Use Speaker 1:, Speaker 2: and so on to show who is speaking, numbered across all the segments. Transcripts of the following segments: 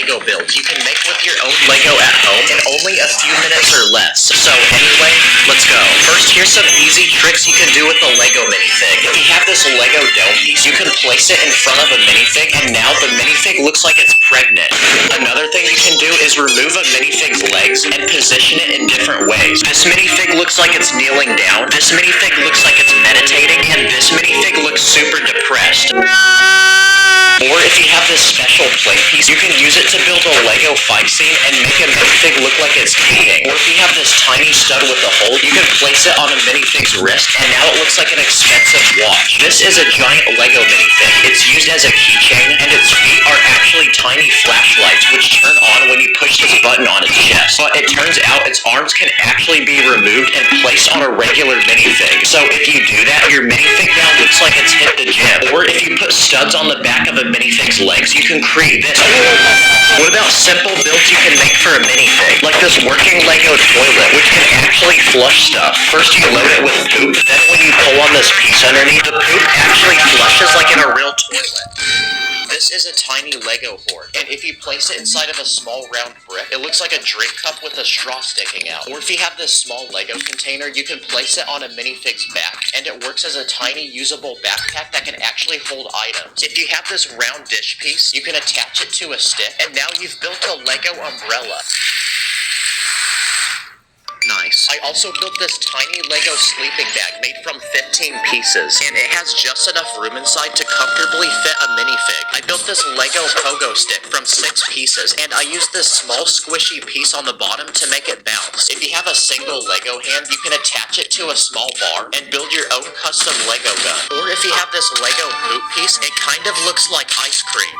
Speaker 1: Lego builds you can make with your own Lego at home in only a few minutes or less. So anyway, let's go. First, here's some easy tricks you can do with the Lego minifig. If you have this Lego dome piece, you can place it in front of a minifig, and now the minifig looks like it's pregnant. Another thing you can do is remove a minifig's legs and position it in different ways. This minifig looks like it's kneeling down, this minifig looks like it's meditating, and this minifig looks super depressed. Or if you have this special plate piece, you can use it to build a Lego fight scene and make a minifig look like it's kicking. Or if you have this tiny stud with a hole, you can place it on a minifig's wrist, and now it looks like an expensive watch. This is a giant Lego minifig. It's used as a keychain, and its feet are actually tiny flashlights, which turn on when you push this button on its chest. But it turns out its arms can actually be removed and placed on a regular minifig. So if you do that, your minifig now looks like it's hit the gym. Or if you put studs on the back of a minifig's legs, you can create this. What about simple builds you can make for a minifig? Like this working Lego toilet, which can actually flush stuff. First you load it with poop, then when you pull on this piece underneath, the poop actually flushes like in a real toilet. This is a tiny Lego hoard, and if you place it inside of a small round brick, it looks like a drink cup with a straw sticking out. Or if you have this small Lego container, you can place it on a minifig's back, and it works as a tiny usable backpack that can actually hold items. If you have this round dish piece, you can attach it to a stick, and now you've built a Lego umbrella. Nice. I also built this tiny Lego sleeping bag made from 15 pieces, and it has just enough room inside to comfortably fit a minifig. I built this Lego pogo stick from 6 pieces, and I used this small squishy piece on the bottom to make it bounce. If you have a single Lego hand, you can attach it to a small bar and build your own custom Lego gun. Or if you have this Lego poop piece, it kind of looks like ice cream.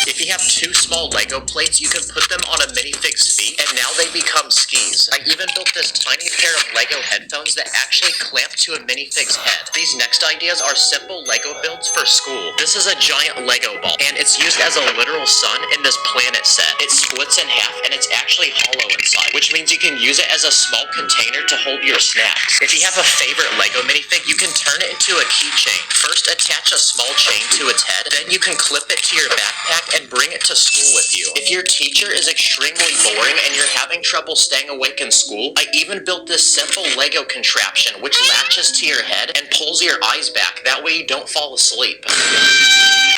Speaker 1: If you have 2 small Lego plates, you can put them on a minifig's feet, and now they become skis. I even built this tiny pair of Lego headphones that actually clamp to a minifig's head. These next ideas are simple Lego builds for school. This is a giant Lego ball, and it's used as a literal sun in this planet set. It splits in half, and it's actually hollow inside, which means you can use it as a small container to hold your snacks. If you have a favorite Lego minifig, you can turn it into a keychain. First, attach a small chain to its head, then you can clip it to your backpack and bring it to school with you. If your teacher is extremely boring and you're having trouble staying awake in school, I even built this simple Lego contraption which latches to your head and pulls your eyes back. That way you don't fall asleep.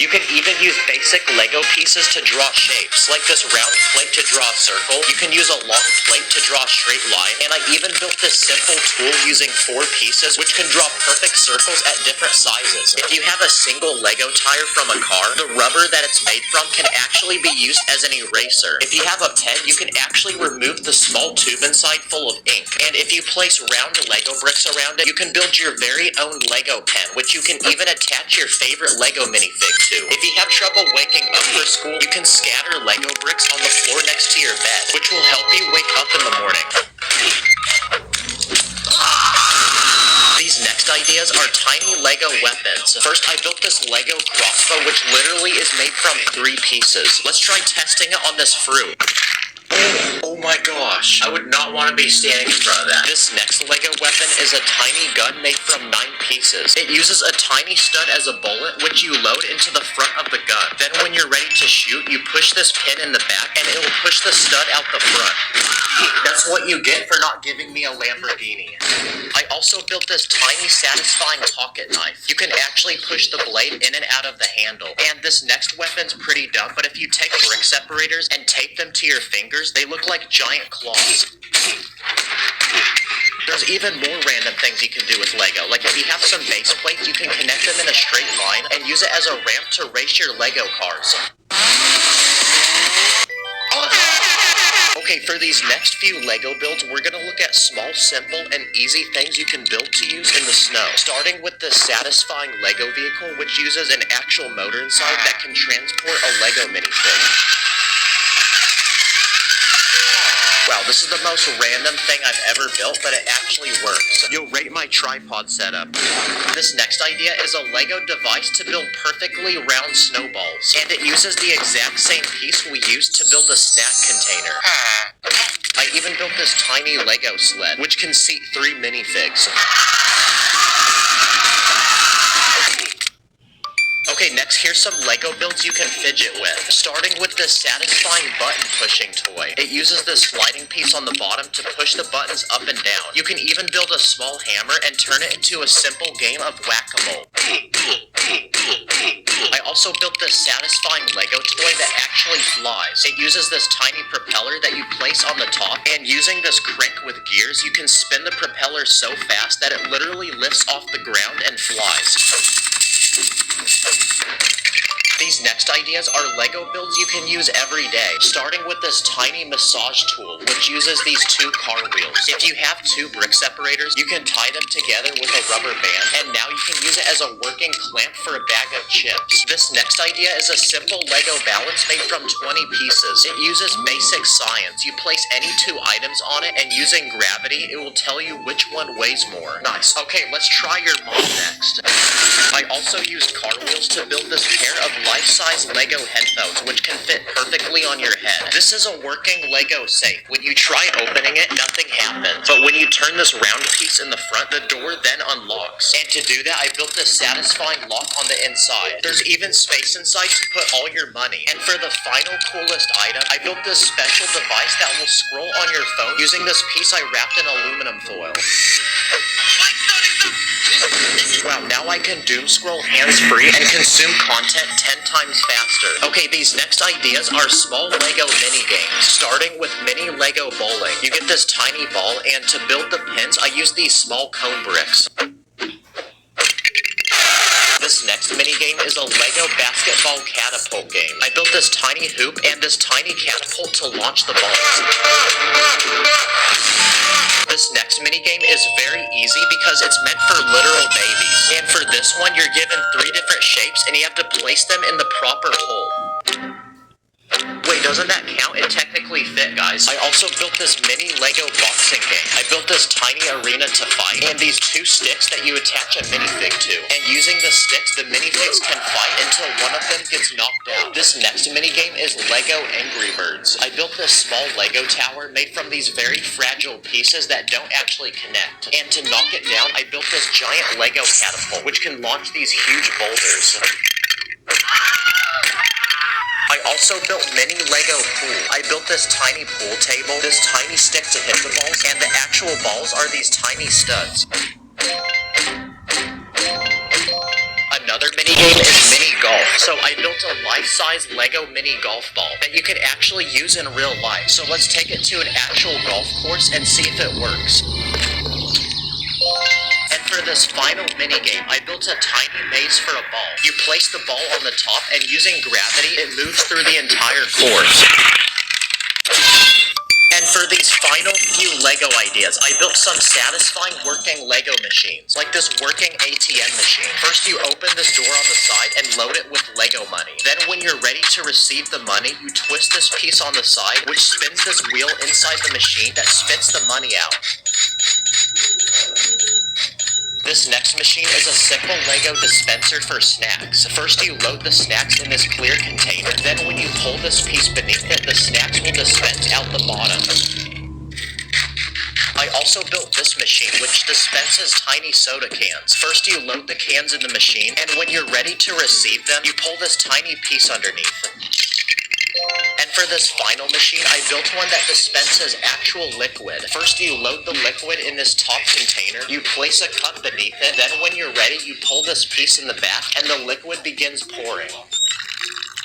Speaker 1: You can even use basic Lego pieces to draw shapes, like this round plate to draw a circle. You can use a long plate to draw a straight line, and I even built this simple tool using 4 pieces which can draw perfect circles at different sizes. If you have a single Lego tire from a car, the rubber that it's made from can actually be used as an eraser. If you have a pen, you can actually remove the small tube inside full of ink. And if you place round Lego bricks around it, you can build your very own Lego pen, which you can even attach your favorite Lego minifig to. If you have trouble waking up for school, you can scatter Lego bricks on the floor next to your bed, which will help you wake up in the morning. These next ideas are tiny Lego weapons. First, I built this Lego crossbow, which literally is made from 3 pieces. Let's try testing it on this fruit. Oh my gosh, I would not want to be standing in front of that. This next Lego weapon is a tiny gun made from 9 pieces. It uses a tiny stud as a bullet, which you load into the front of the gun. Then when you're ready to shoot, you push this pin in the back, and it will push the stud out the front. That's what you get for not giving me a Lamborghini. I also built this tiny satisfying pocket knife. You can actually push the blade in and out of the handle. And this next weapon's pretty dumb, but if you take brick separators and tape them to your fingers, they look like giant claws. There's even more random things you can do with Lego. Like if you have some base plates, you can connect them in a straight line and use it as a ramp to race your Lego cars. Okay, for these next few Lego builds, we're going to look at small, simple, and easy things you can build to use in the snow. Starting with the satisfying Lego vehicle, which uses an actual motor inside that can transport a Lego minifig. Wow, this is the most random thing I've ever built, but it actually works. You'll rate my tripod setup. This next idea is a Lego device to build perfectly round snowballs, and it uses the exact same piece we used to build a snack container. I even built this tiny Lego sled, which can seat 3 minifigs. Okay, next here's some Lego builds you can fidget with. Starting with this satisfying button pushing toy. It uses this sliding piece on the bottom to push the buttons up and down. You can even build a small hammer and turn it into a simple game of whack-a-mole. I also built this satisfying Lego toy that actually flies. It uses this tiny propeller that you place on the top, and using this crank with gears, you can spin the propeller so fast that it literally lifts off the ground and flies. These next ideas are Lego builds you can use every day, starting with this tiny massage tool, which uses these two car wheels. If you have two brick separators, you can tie them together with a rubber band, and now you can use it as a working clamp for a bag of chips. This next idea is a simple Lego balance made from 20 pieces. It uses basic science. You place any two items on it, and using gravity, it will tell you which one weighs more. Nice. Okay, let's try your mom next. I also used car wheels to build this pair of life-size Lego headphones, which can fit perfectly on your head. This is a working Lego safe. When you try opening it, nothing happens. But when you turn this round piece in the front, the door then unlocks. And to do that, I built this satisfying lock on the inside. There's even space inside to put all your money. And for the final coolest item, I built this special device that will scroll on your phone using this piece I wrapped in aluminum foil. Wow, now I can doom scroll hands-free and consume content 10 times faster. Okay, these next ideas are small Lego mini games, starting with mini Lego bowling. You get this tiny ball, and to build the pins, I use these small cone bricks. This next minigame is a Lego basketball catapult game. I built this tiny hoop and this tiny catapult to launch the balls. This next minigame is very easy because it's meant for literal babies. And for this one, you're given 3 different shapes and you have to place them in the proper hole. Wait, doesn't that count? It technically fit, guys. I also built this mini Lego boxing game. I built this tiny arena to fight, and these 2 sticks that you attach a minifig to. And using the sticks, the minifigs can fight until one of them gets knocked out. This next minigame is Lego Angry Birds. I built this small Lego tower made from these very fragile pieces that don't actually connect. And to knock it down, I built this giant Lego catapult, which can launch these huge boulders. I also built mini Lego pool. I built this tiny pool table, this tiny stick to hit the balls, and the actual balls are these tiny studs. Another minigame is mini golf. So I built a life-size Lego mini golf ball that you can actually use in real life. So let's take it to an actual golf course and see if it works. And for this final minigame, I built a tiny maze for a ball. You place the ball on the top, and using gravity, it moves through the entire course. And for these final few Lego ideas, I built some satisfying working Lego machines, like this working ATM machine. First, you open this door on the side and load it with Lego money. Then when you're ready to receive the money, you twist this piece on the side, which spins this wheel inside the machine that spits the money out. This next machine is a simple Lego dispenser for snacks. First you load the snacks in this clear container, then when you pull this piece beneath it, the snacks will dispense out the bottom. I also built this machine, which dispenses tiny soda cans. First you load the cans in the machine, and when you're ready to receive them, you pull this tiny piece underneath. And for this final machine, I built one that dispenses actual liquid. First you load the liquid in this top container, you place a cup beneath it, then when you're ready, you pull this piece in the back, and the liquid begins pouring.